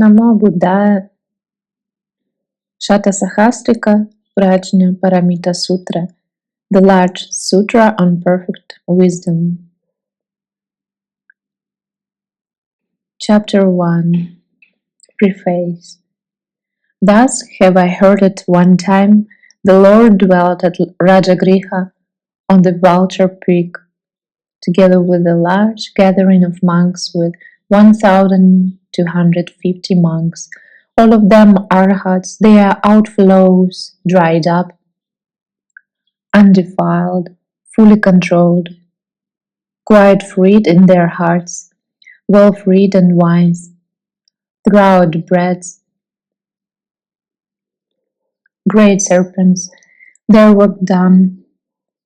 Namo Buddhaya. Śatasāhasrikā, Prajñāpāramitā Sutra, the largest sutra on perfect wisdom. Chapter 1. Preface. Thus have I heard it one time, the Lord dwelt at Rajagriha on the Vulture Peak, together with a large gathering of monks with 1,250 monks, all of them arhats, their outflows dried up, undefiled, fully controlled, quite freed in their hearts, well freed and wise, throughout breaths, great serpents, their work done,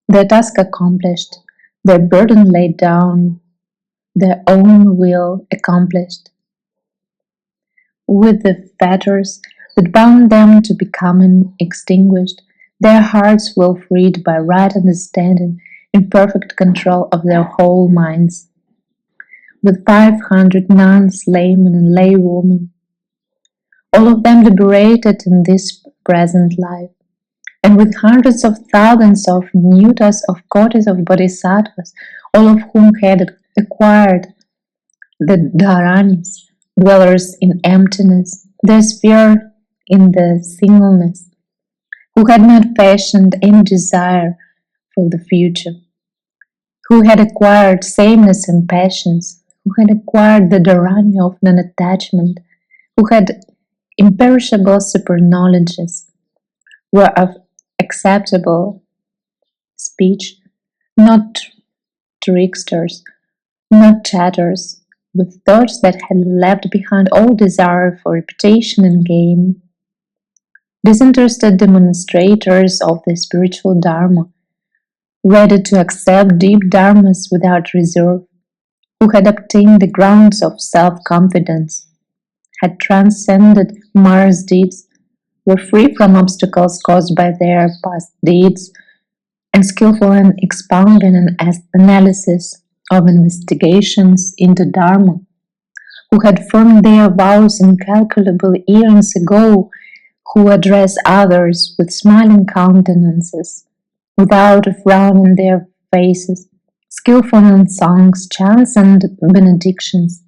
their task accomplished, their burden laid down, their own will accomplished. With the fetters that bound them to becoming extinguished, their hearts well freed by right understanding in perfect control of their whole minds. With 500 nuns, laymen and laywomen, all of them liberated in this present life, and with hundreds of thousands of nutas of kotis of bodhisattvas, all of whom had acquired the dharanis, dwellers in emptiness, their sphere in the singleness, who had not fashioned any desire for the future, who had acquired sameness and passions, who had acquired the dharani of non-attachment, who had imperishable super-knowledges, were of acceptable speech, not tricksters, not chatters, with thoughts that had left behind all desire for reputation and gain, disinterested demonstrators of the spiritual dharma, ready to accept deep dharmas without reserve, who had obtained the grounds of self-confidence, had transcended Mara's deeds, were free from obstacles caused by their past deeds, and skillful in expounding and analysis of investigations into Dharma, who had formed their vows incalculable eons ago, who address others with smiling countenances, without a frown in their faces, skillful in songs, chants, and benedictions,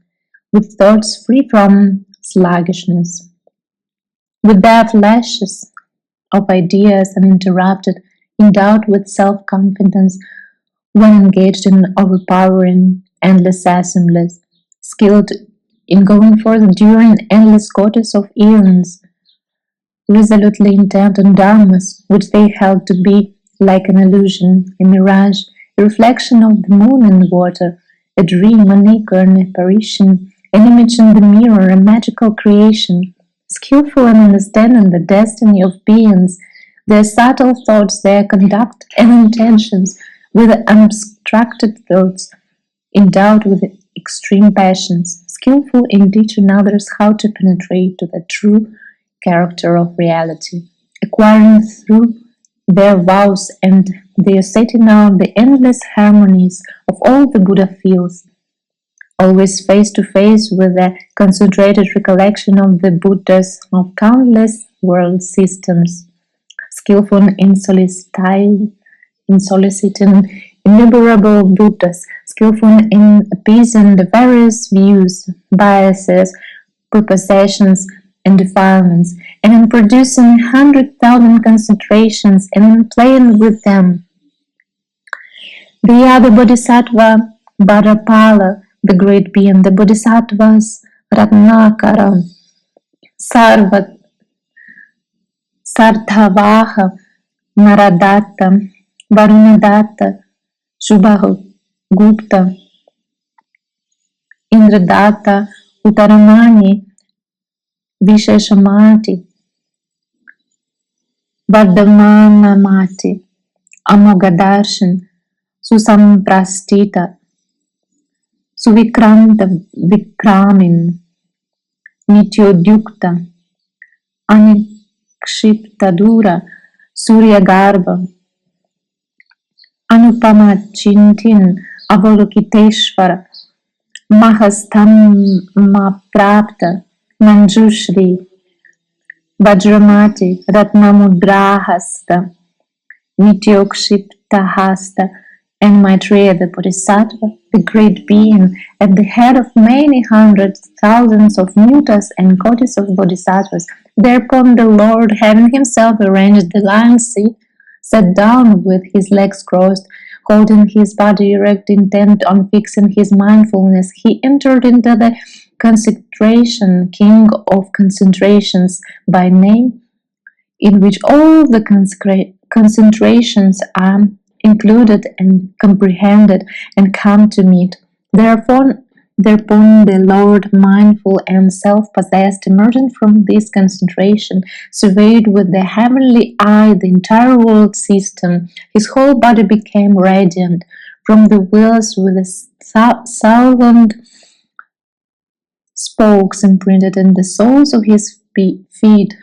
with thoughts free from sluggishness, with their flashes of ideas uninterrupted, endowed with self-confidence, when engaged in overpowering endless assemblies, skilled in going forth during endless courses of eons, resolutely intent on dharmas which they held to be like an illusion, a mirage, a reflection of the moon and water, a dream, an echo, an apparition, an image in the mirror, a magical creation, skillful in understanding the destiny of beings, their subtle thoughts, their conduct and intentions, with unobstructed thoughts, endowed with extreme passions, skillful in teaching others how to penetrate to the true character of reality, acquiring through their vows and their setting out the endless harmonies of all the Buddha feels, always face to face with the concentrated recollection of the Buddhas of countless world systems, skillful in soliciting innumerable Buddhas, skillful in appeasing the various views, biases, prepossessions, and defilements, and in producing 100,000 concentrations and in playing with them. The other Bodhisattva, Bharapala, the great being, the Bodhisattvas, Ratnakara, Sarthavaha, Naradatta, Varunadatta, Shubha Gupta, Indradatta, Uttaramani, Visheshamati, Vardhamanamati, Amogadarshan, Susamprastita, Suvikranta Vikramin, Nityodukta, Anikshiptadura, Suryagarbha, Anupamachintin, Avalokiteshvara, Mahastamaprapta, Manjushri, Vajramati, Ratnamudrahasta, Nityokshiptahasta, and Maitreya the Bodhisattva, the great being, at the head of many hundred thousands of mutas and kotis of bodhisattvas. Thereupon the Lord, having himself arranged the lion's seat, sat down with his legs crossed, holding his body erect, intent on fixing his mindfulness. He entered into the concentration, king of concentrations by name, in which all the concentrations are included and comprehended and come to meet. Thereupon the Lord, mindful and self-possessed, emerging from this concentration, surveyed with the heavenly eye the entire world system. His whole body became radiant. From the wheels with a thousand spokes imprinted in the soles of his feet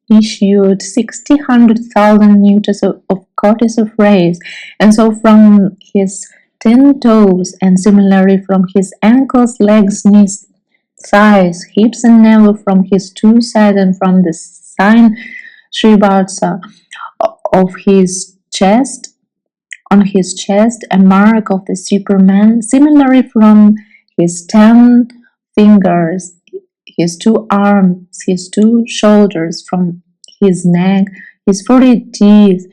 issued 1,600,000 newtons of cortis of rays, and so from his 10 toes, and similarly from his ankles, legs, knees, thighs, hips, and navel, from his 2 sides, and from the sign Srivatsa of his chest, on his chest, a mark of the Superman, similarly from his 10 fingers, his 2 arms, his 2 shoulders, from his neck, his 40 teeth,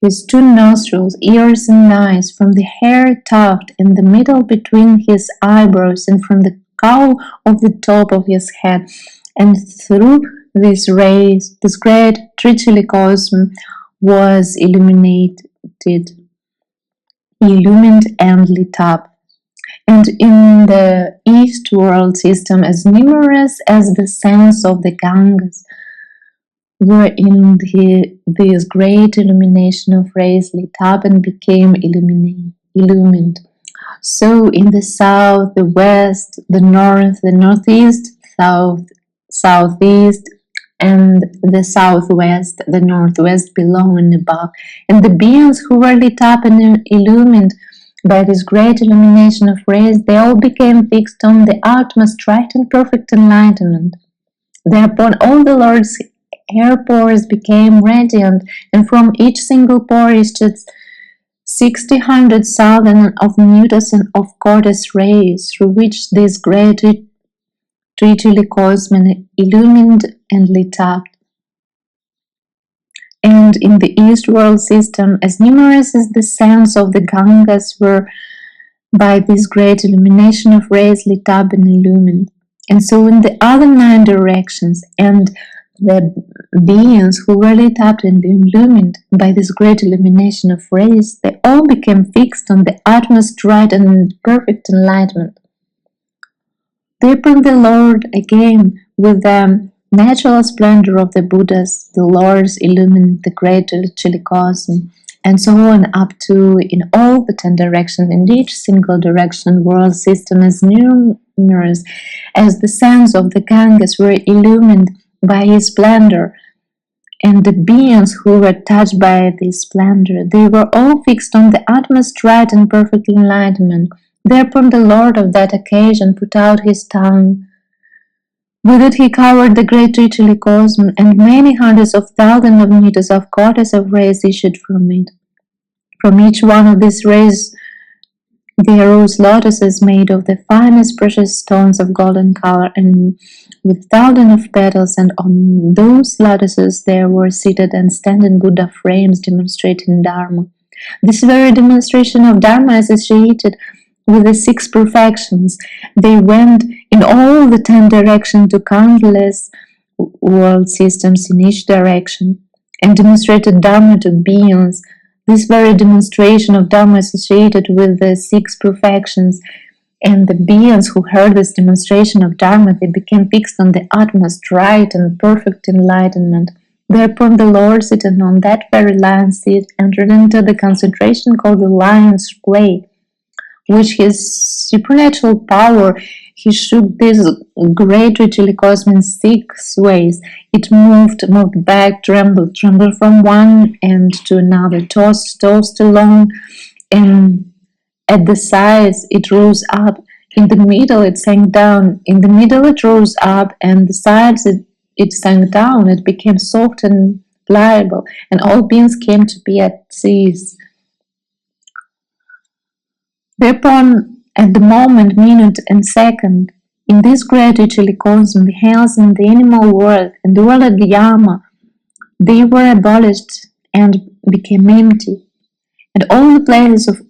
his 2 nostrils, ears, and eyes, from the hair tuft in the middle between his eyebrows, and from the cowl of the top of his head. And through these rays, this great trichiliocosm was illumined and lit up. And in the East world system, as numerous as the sands of the Ganges, were in this great illumination of rays lit up and became illumined. So in the south, the west, the north, the northeast, southeast, and the southwest, the northwest, below and above, and the beings who were lit up and illumined by this great illumination of rays, they all became fixed on the utmost right and perfect enlightenment. Thereupon all the Lord's hair pores became radiant, and from each single pore issued 60,000 of newtons of cortis rays, through which this great trichiliocosm illumined and lit up. And in the East world system, as numerous as the sands of the Ganges were by this great illumination of rays lit up and illumined. And so in the other 9 directions, and the beings who were lit up and illumined by this great illumination of rays, they all became fixed on the utmost right and perfect enlightenment. Thereupon the Lord, again, with the natural splendor of the Buddhas, the Lords illumined the great trichiliocosm, and so on up to in all the 10 directions, in each single direction, world system as numerous as the sands of the Ganges were illumined by his splendor, and the beings who were touched by this splendor, they were all fixed on the utmost right and perfect enlightenment. Thereupon the Lord of that occasion put out his tongue. With it he covered the great trichiliocosm, and many hundreds of thousands of meters of cortis of rays issued from it. From each one of these rays there arose lotuses made of the finest precious stones of golden color, and with thousands of petals, and on those lotuses there were seated and standing Buddha frames demonstrating Dharma. This very demonstration of Dharma is associated with the 6 perfections. They went in all the 10 directions to countless world systems in each direction, and demonstrated Dharma to beings. This very demonstration of Dharma is associated with the 6 perfections, and the beings who heard this demonstration of Dharma, they became fixed on the utmost right and perfect enlightenment. Thereupon the Lord, sitting on that very lion's seat, entered into the concentration called the lion's play, which his supernatural power, he shook this great trichiliocosm in 6 ways. It moved back, trembled from one end to another, tossed along, and at the sides it rose up, In the middle it sank down, in the middle it rose up, and the sides it sank down. It became soft and pliable, and all beings came to be at ease. Thereupon, at the moment, minute, and second, in this great cosmos, the hells in the animal world and the world of Yama, they were abolished and became empty, and all the places of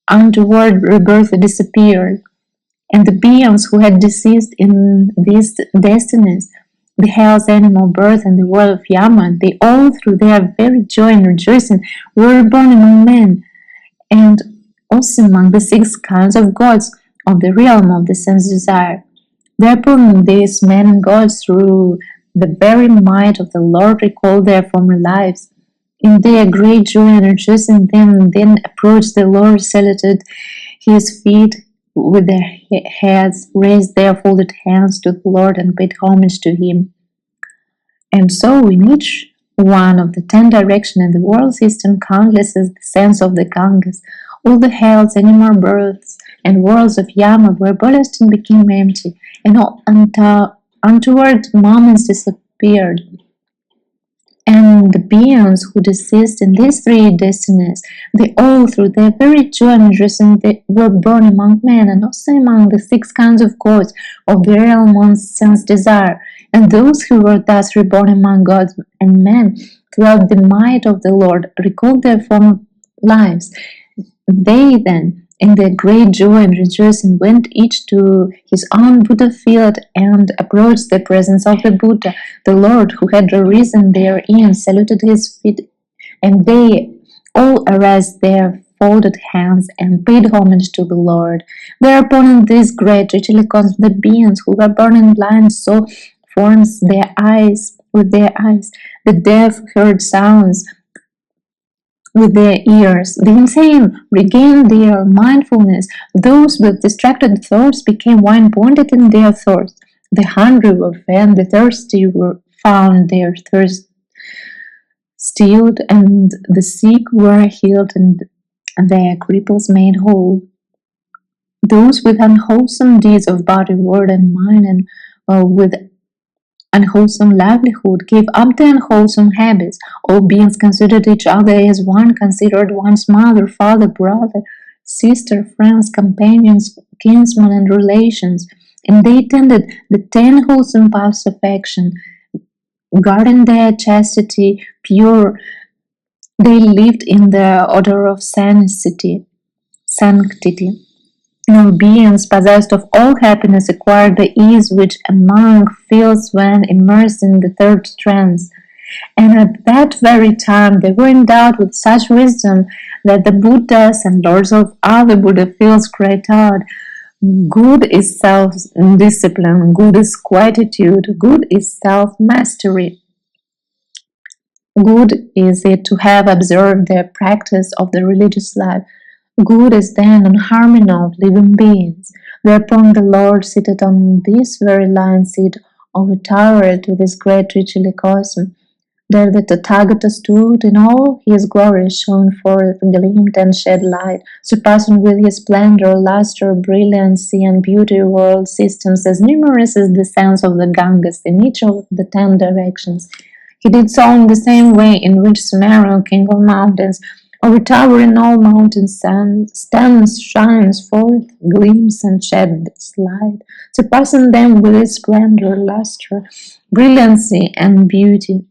underworld rebirth disappeared, and the beings who had deceased in these destinies, the hell's animal birth and the world of Yama, they all, through their very joy and rejoicing, were born among men, and also among the 6 kinds of gods of the realm of the sense desire. Thereupon these men and gods, through the very might of the Lord, recalled their former lives. In their great joy and rejoicing, them then approached the Lord, saluted his feet with their heads, raised their folded hands to the Lord, and paid homage to him. And so in each one of the 10 directions in the world system, countless is the sands of the Ganges. All the hells, animal births, and worlds of Yama were abolished and became empty, and all untoward moments disappeared. And the beings who deceased in these 3 destinies, they all, through their very joy and rejoicing, they were born among men, and also among the 6 kinds of gods of the realm of sense desire. And those who were thus reborn among gods and men, throughout the might of the Lord, recalled their former lives. They then, in their great joy and rejoicing, went each to his own Buddha field and approached the presence of the Buddha, the Lord, who had arisen therein, saluted his feet, and they all raised their folded hands and paid homage to the Lord. Thereupon, in this great richly cosmos, the beings who were born in blind saw forms their eyes with their eyes, the deaf heard sounds with their ears. The insane regained their mindfulness. Those with distracted thoughts became wine-bonded in their thoughts. The hungry were fed, the thirsty were found their thirst stilled, and the sick were healed, and their cripples made whole. Those with unwholesome deeds of body, word, and mind, and with unwholesome livelihood, gave up the unwholesome habits. All beings considered each other as one, considered one's mother, father, brother, sister, friends, companions, kinsmen, and relations, and they tended the 10 wholesome paths of action, guarding their chastity pure. They lived in the order of sanctity. No beings possessed of all happiness acquired the ease which a monk feels when immersed in the 3rd trance. And at that very time they were endowed with such wisdom that the Buddhas and lords of other Buddha fields cried out, "Good is self-discipline, good is quietude, good is self-mastery. Good is it to have observed the practice of the religious life. Good is then an harmony of living beings." Thereupon the Lord, seated on this very lion seat of a tower to this great richly cosmos, there the Tathagata stood in all his glory, shone forth, gleamed, and shed light, surpassing with his splendor, luster, brilliancy, and beauty world systems as numerous as the sands of the Ganges in each of the 10 directions. He did so in the same way in which Sumeru, king of mountains, overtowering all mountains, stands, shines forth, gleams, and sheds light, surpassing them with its splendor, luster, brilliancy, and beauty.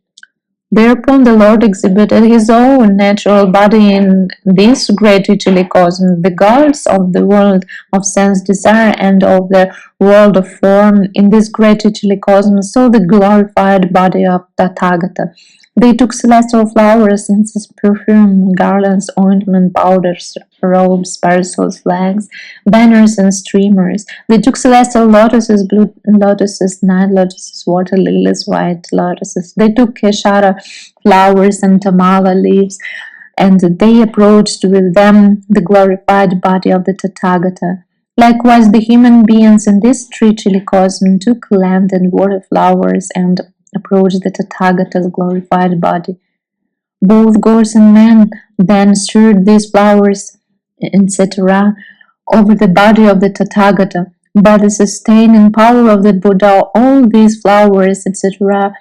Thereupon the Lord exhibited his own natural body in this great richly cosmos. The gods of the world of sense desire and of the world of form in this great richly cosmos saw the glorified body of Tathagata. They took celestial flowers, incense, perfume, garlands, ointment, powders, robes, parasols, flags, banners, and streamers. They took celestial lotuses, blue lotuses, night lotuses, water lilies, white lotuses. They took keshara flowers and tamala leaves, and they approached with them the glorified body of the Tathagata. Likewise, the human beings in this richly cosmos took land and water flowers and approached the Tathagata's glorified body. Both gods and men then strewed these flowers, etc., over the body of the Tathagata. By the sustaining power of the Buddha, all these flowers, etc.,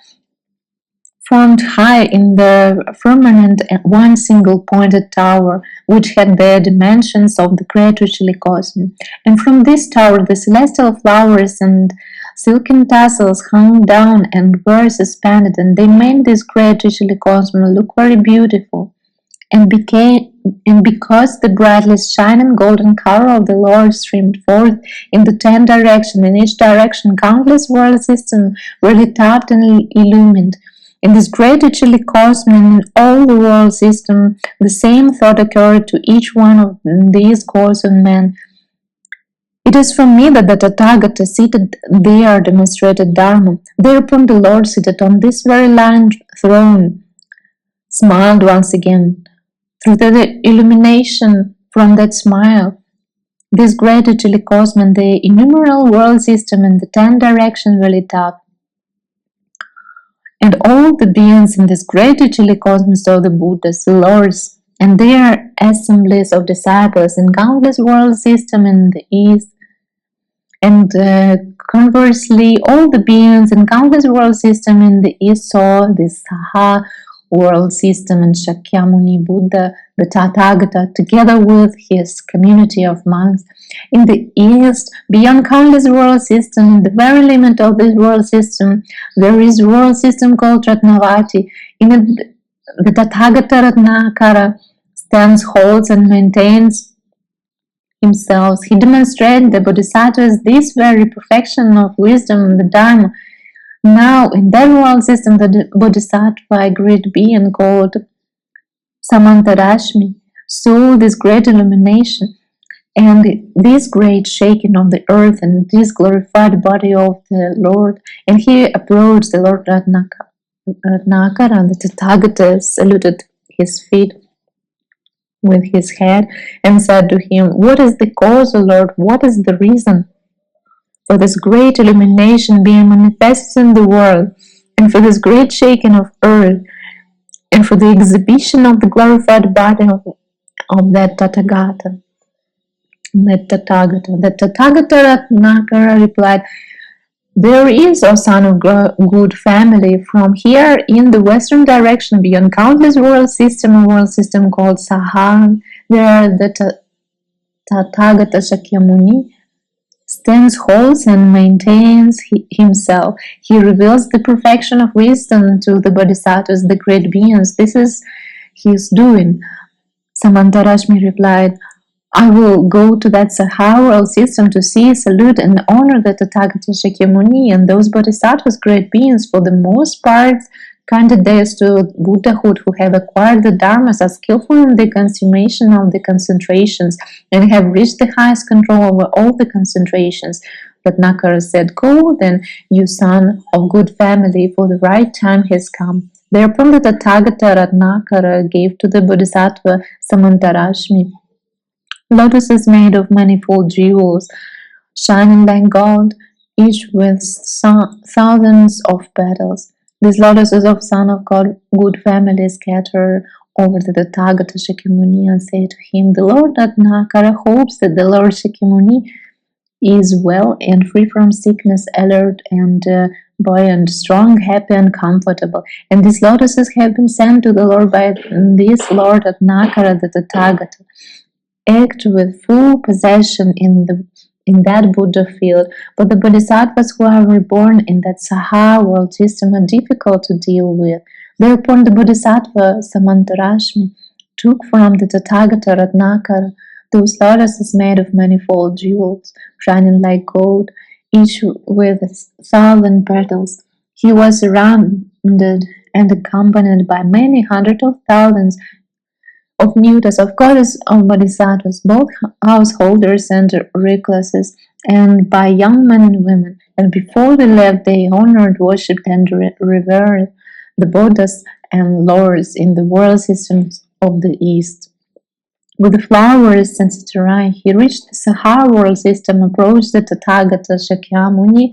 formed high in the firmament one single pointed tower, which had the dimensions of the great Richili cosmos. And from this tower the celestial flowers and silken tassels hung down and were suspended, and they made this great Richili cosmos look very beautiful. And because the brightly shining golden color of the Lord streamed forth in the 10 directions, in each direction countless world systems were lit up and illumined. In this great Richili cosmos, in all the world system, the same thought occurred to each one of these gods and men. It is from me that the Tathagata seated there demonstrated Dharma. Thereupon the Lord seated on this very lion throne smiled once again. Through the illumination from that smile, this great Richili cosmos, the innumerable world system and the 10 directions were lit up. And all the beings in this great Richili cosmos saw the Buddhas, the Lords, and their assemblies of disciples in countless world system in the east. And conversely, all the beings in countless world system in the east saw this Saha world system and Shakyamuni Buddha, the Tathagata, together with his community of monks. In the east, beyond countless world system, in the very limit of this world system, there is a world system called Ratnavati. In it, the Tathagata Ratnakara stands, holds, and maintains himself. He demonstrates the Bodhisattvas this very perfection of wisdom, the Dharma. Now, in that world system, the Bodhisattva, a great being called Samantarashmi, saw this great illumination and this great shaking of the earth and this glorified body of the Lord. And he approached the Lord Ratnakara, and the Tathagata saluted his feet with his head and said to him, "What is the cause, O Lord? What is the reason for this great illumination being manifested in the world, and for this great shaking of earth, and for the exhibition of the glorified body of that Tathagata?" The Tathagata Ratnakara replied, "There is, O son of good family, from here in the western direction, beyond countless world system, a world system called Saha, there the Tathagata Shakyamuni stands, holds, and maintains himself. He reveals the perfection of wisdom to the Bodhisattvas, the great beings. This is his doing." Samantarashmi replied, "I will go to that Saha world system to see, salute, and honor the Tathagata Shakyamuni and those Bodhisattvas, great beings, for the most part candidates to Buddhahood, who have acquired the Dharmas, are skillful in the consummation of the concentrations, and have reached the highest control over all the concentrations." Ratnakara said, "Go then, you son of good family, for the right time has come." Thereupon the Tathagata Ratnakara gave to the Bodhisattva Samantarashmi lotuses made of manifold jewels, shining like gold, each with thousands of petals. These lotuses of son of God, good family, scatter over the Tathagata Shakyamuni and say to him, "The Lord Ratnakara hopes that the Lord Shakyamuni is well and free from sickness, alert and buoyant, strong, happy and comfortable. And these lotuses have been sent to the Lord by this Lord Ratnakara, the Tathagata. Act with full possession in that Buddha field, but the Bodhisattvas who are reborn in that Saha world system are difficult to deal with." Thereupon the Bodhisattva Samantarashmi took from the Tathagata Ratnakara those lotuses made of manifold jewels, shining like gold, each with 1,000 petals. He was surrounded and accompanied by many hundreds of thousands of Nutas, of goddess of Bodhisattvas, both householders and recluses, and by young men and women. And before they left, they honored, worshipped, and revered the Buddhas and lords in the world systems of the East. With the flowers and etc., he reached the Saha world system, approached the Tathagata Shakyamuni,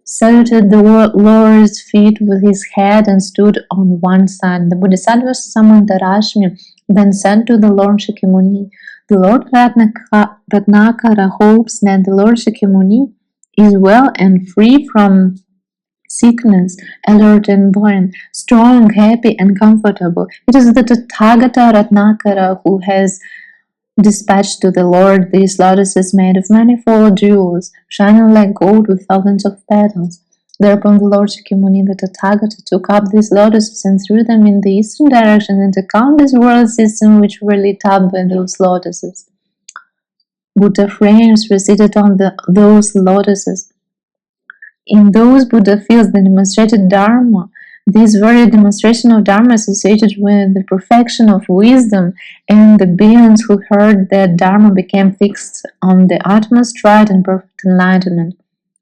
saluted the Lord's feet with his head, and stood on one side. The Bodhisattva Samantarashmi then said to the Lord Shakyamuni, The Lord Ratnakara hopes that the Lord Shakyamuni is well and free from sickness, alert and buoyant, strong, happy and comfortable. It is the Tathagata Ratnakara who has dispatched to the Lord these lotuses made of manifold jewels, shining like gold with thousands of petals. Thereupon the Lord Shakyamuni, the Tathagata, took up these lotuses and threw them in the eastern direction into countless world systems which were lit up by those lotuses. Buddha frames were seated on those lotuses. In those Buddha fields they demonstrated Dharma. This very demonstration of Dharma associated with the perfection of wisdom, and the beings who heard that Dharma became fixed on the Atma's stride and perfect enlightenment.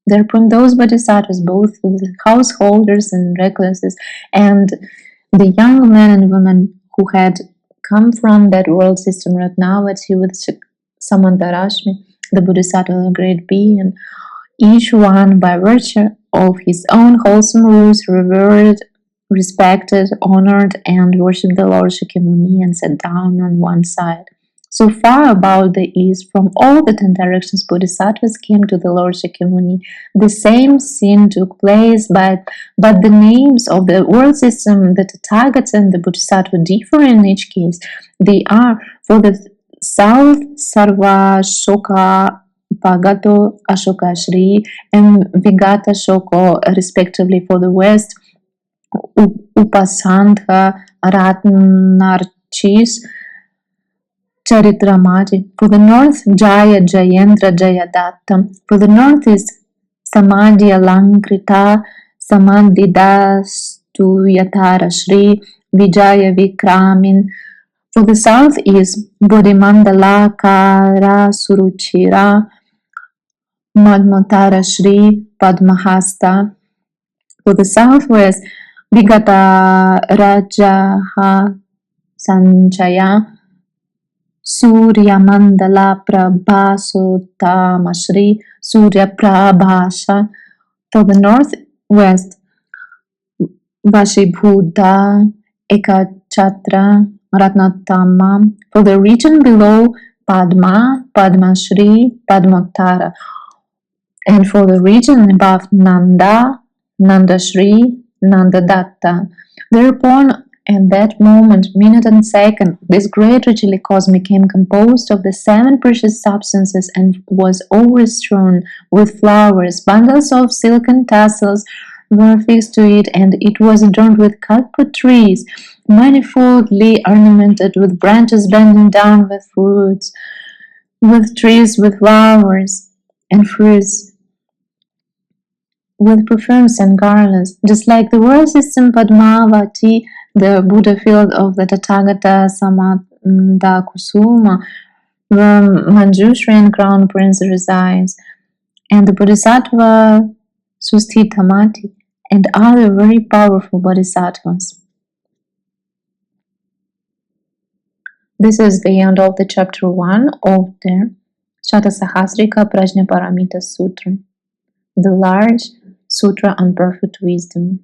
Thereupon those bodhisattvas, both the householders and recluses, and the young men and women who had come from that world system Ratnavati with Samantarashmi, the bodhisattva, a great being, each one by virtue of his own wholesome rules revered, respected, honored, and worshipped the Lord Shakyamuni and sat down on one side. So far about the east, from all the 10 directions, bodhisattvas came to the Lord Shakyamuni. The same scene took place, but the names of the world system, the Tathagata and the bodhisattva, differ in each case. They are, for the south, Sarvashoka Pagato Ashoka Shri and Vigata Shoko, respectively. For the west, Upasandha Ratnarchis Charitramati. For the north, Jaya Jayendra Jayadatta. For the northeast, Samadhi Alankrita Samadhidastu Yatara Shri Vijaya Vikramin. For the southeast, Bodhimandala Kara Suruchira Madmatara Shri Padmahasta. For the southwest, Vigata Rajaha Sanchaya Surya Mandala Prabhasotama Shri Surya Prabhasha. For the northwest, Vashibhuda Ekachatra Ratnatama. For the region below, Padma, Padma Shri, Padmottara. And for the region above, Nanda, Nanda Shri, Nanda Datta. Thereupon, at that moment, minute and second, this great richly cosmic became composed of the 7 precious substances and was overstrewn with flowers. Bundles of silken tassels were fixed to it, and it was adorned with kalpa trees, manifoldly ornamented with branches bending down with fruits, with trees with flowers and fruits, with perfumes and garlands. Just like the world system Padmavati, the Buddha field of the Tathagata Samandakusuma, where Manjushri and Crown Prince resides, and the Bodhisattva Susthitamati, and other very powerful bodhisattvas. This is the end of the chapter 1 of the Śatasāhasrikā Prajñāpāramitā Sutra, the large Sutra on perfect wisdom.